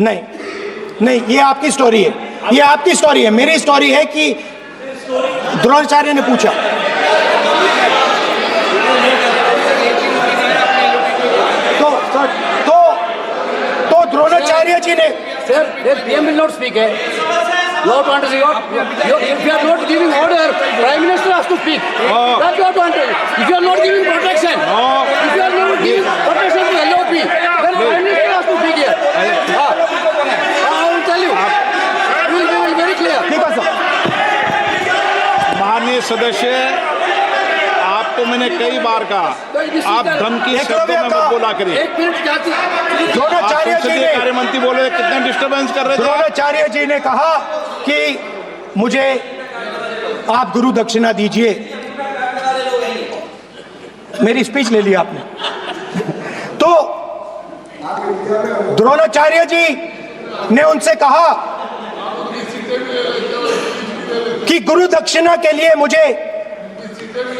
नहीं नहीं, ये आपकी स्टोरी है, ये आपकी स्टोरी है। मेरी स्टोरी है कि द्रोणाचार्य ने पूछा। तो द्रोणाचार्य जी ने Sir, the PM will not speak. You have to understand. If you are not giving order, Prime Minister has to speak. That you have to understand. If you are not giving protection, if you are not giving protection to LOP, then Prime Minister has to speak here. I will tell you. We will be very clear. ठीक है sir. माननीय सदस्य, आपको मैंने कई बार कहा, आप धमकी शब्दों में मत बोला करिए। एक मिनट जाती द्रोणाचार्य जी ने, कार्य मंत्री बोले कितने डिस्टर्बेंस कर रहे थे। द्रोणाचार्य जी ने कहा कि मुझे आप गुरु दक्षिणा दीजिए। मेरी स्पीच ले ली आपने। तो द्रोणाचार्य जी ने उनसे कहा कि गुरु दक्षिणा के लिए मुझे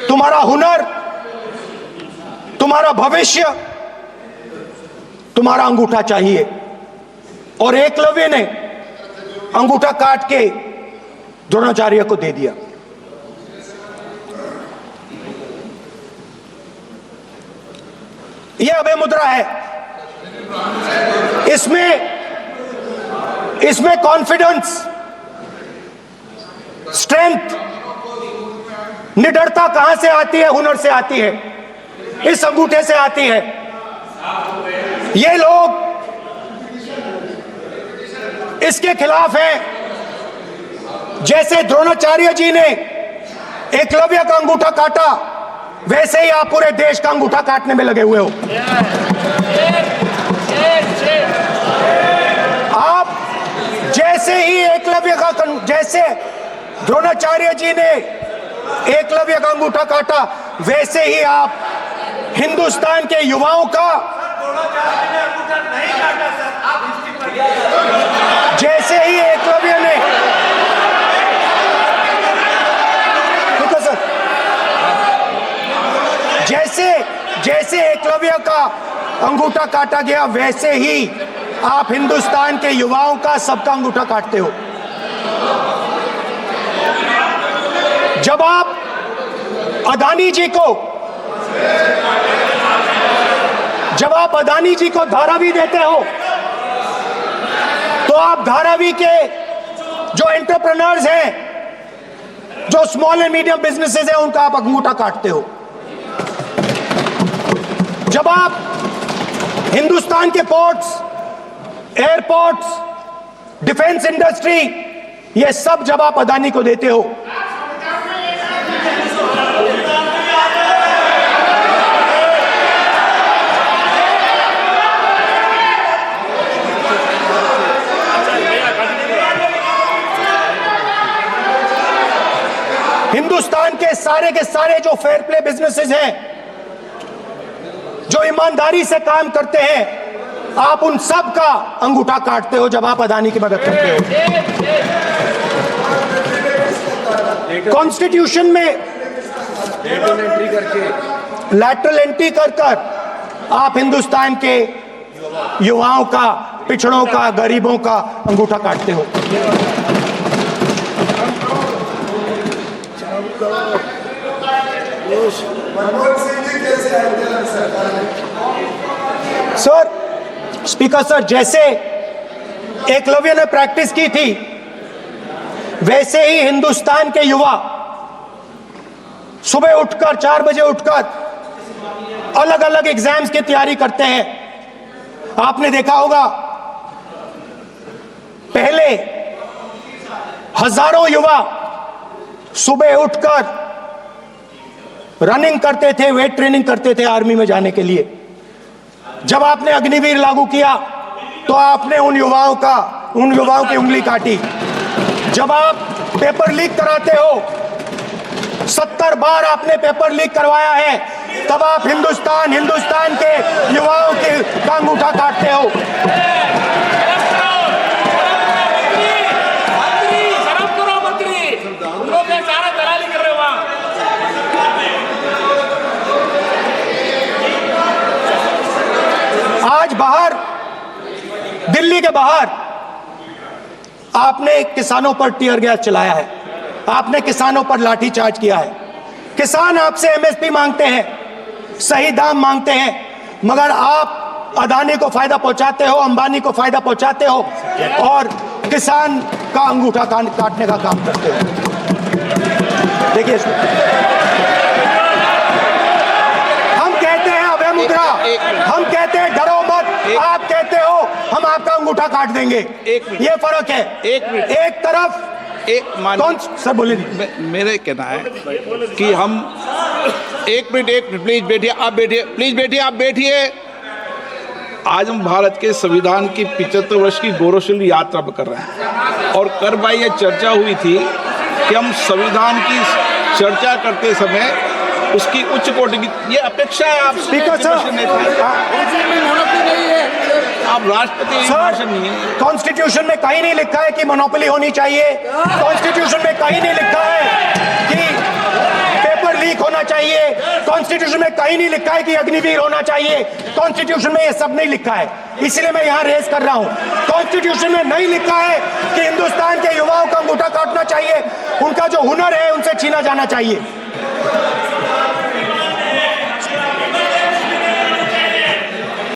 तुम्हारा हुनर, तुम्हारा भविष्य, तुम्हारा अंगूठा चाहिए। और एकलव्य ने अंगूठा काट के द्रोणाचार्य को दे दिया। यह अभय मुद्रा है। इसमें कॉन्फिडेंस, स्ट्रेंथ, निडरता कहां से आती है? हुनर से आती है, इस अंगूठे से आती है। ये लोग इसके खिलाफ हैं। जैसे द्रोणाचार्य जी ने एकलव्य का अंगूठा काटा, वैसे ही आप पूरे देश का अंगूठा काटने में लगे हुए हो। आप जैसे ही एकलव्य का, जैसे द्रोणाचार्य जी ने एकलव्य का अंगूठा काटा, वैसे ही आप हिंदुस्तान के युवाओं का, जैसे ही एकलव्य ने, जैसे एकलव्य का अंगूठा काटा गया, वैसे ही आप हिंदुस्तान के युवाओं का, सबका अंगूठा काटते हो। जब आप अदानी जी को धारावी देते हो, तो आप धारावी के जो एंटरप्रेन्योर्स हैं, जो स्मॉल एंड मीडियम बिजनेसेस हैं, उनका आप अंगूठा काटते हो। जब आप हिंदुस्तान के पोर्ट्स, एयरपोर्ट्स, डिफेंस इंडस्ट्री, ये सब जब आप अदानी को देते हो, हिंदुस्तान के सारे जो फेयर प्ले बिजनेसेस हैं, जो ईमानदारी से काम करते हैं, आप उन सब का अंगूठा काटते हो जब आप अदानी की मदद करते हो। कॉन्स्टिट्यूशन में लैटरल एंट्री कर आप हिंदुस्तान के युवाओं का, पिछड़ों का, गरीबों का अंगूठा काटते हो। सर, स्पीकर सर, जैसे एकलव्य ने प्रैक्टिस की थी, वैसे ही हिंदुस्तान के युवा सुबह उठकर 4 बजे उठकर अलग अलग एग्जाम्स की तैयारी करते हैं। आपने देखा होगा, पहले हजारों युवा सुबह उठकर रनिंग करते थे, वेट ट्रेनिंग करते थे आर्मी में जाने के लिए। जब आपने अग्निवीर लागू किया, तो आपने उन युवाओं की उंगली काटी। जब आप पेपर लीक कराते हो, 70 बार आपने पेपर लीक करवाया है, तब आप हिंदुस्तान के युवाओं के अंगूठा काटते हो। आज बाहर दिल्ली के बाहर आपने किसानों पर टीयर गैस चलाया है, आपने किसानों पर लाठीचार्ज किया है। किसान आपसे एमएसपी मांगते हैं, सही दाम मांगते हैं, मगर आप अदानी को फायदा पहुंचाते हो, अंबानी को फायदा पहुंचाते हो और किसान का अंगूठा काटने का काम करते हो। देखिए, हम कहते हैं अभय मुद्रा, हम कहते हैं डरो मत, आप कहते हो हम आपका अंगूठा काट देंगे। ये फर्क है। एक तरफ कौन सर बोले, मेरे कहना है कि हम एक मिनट प्लीज बैठिए, आप बैठिए, प्लीज बैठिए, आप बैठिए। आज हम भारत के संविधान की 75 वर्ष की गौरवशाली यात्रा कर रहे हैं और कर भाई ये चर्चा हुई थी कि हम संविधान की चर्चा करते समय उसकी उच्च कोटि की ये अपेक्षा है आप स्पीकर सर, आप राष्ट्रपति भाषण नहीं है। कॉन्स्टिट्यूशन में कहीं नहीं लिखा है कि मोनोपोली होनी चाहिए, कॉन्स्टिट्यूशन में कहीं नहीं लिखा है कि पेपर लीक होना चाहिए, कॉन्स्टिट्यूशन में कहीं नहीं लिखा है कि अग्निवीर होना चाहिए, कॉन्स्टिट्यूशन में ये सब नहीं लिखा है। इसलिए मैं यहाँ रेस कर रहा हूँ। कॉन्स्टिट्यूशन में नहीं लिखा है कि हिंदुस्तान के युवाओं का अंगूठा काटना चाहिए, उनका जो हुनर है उनसे छीना जाना चाहिए।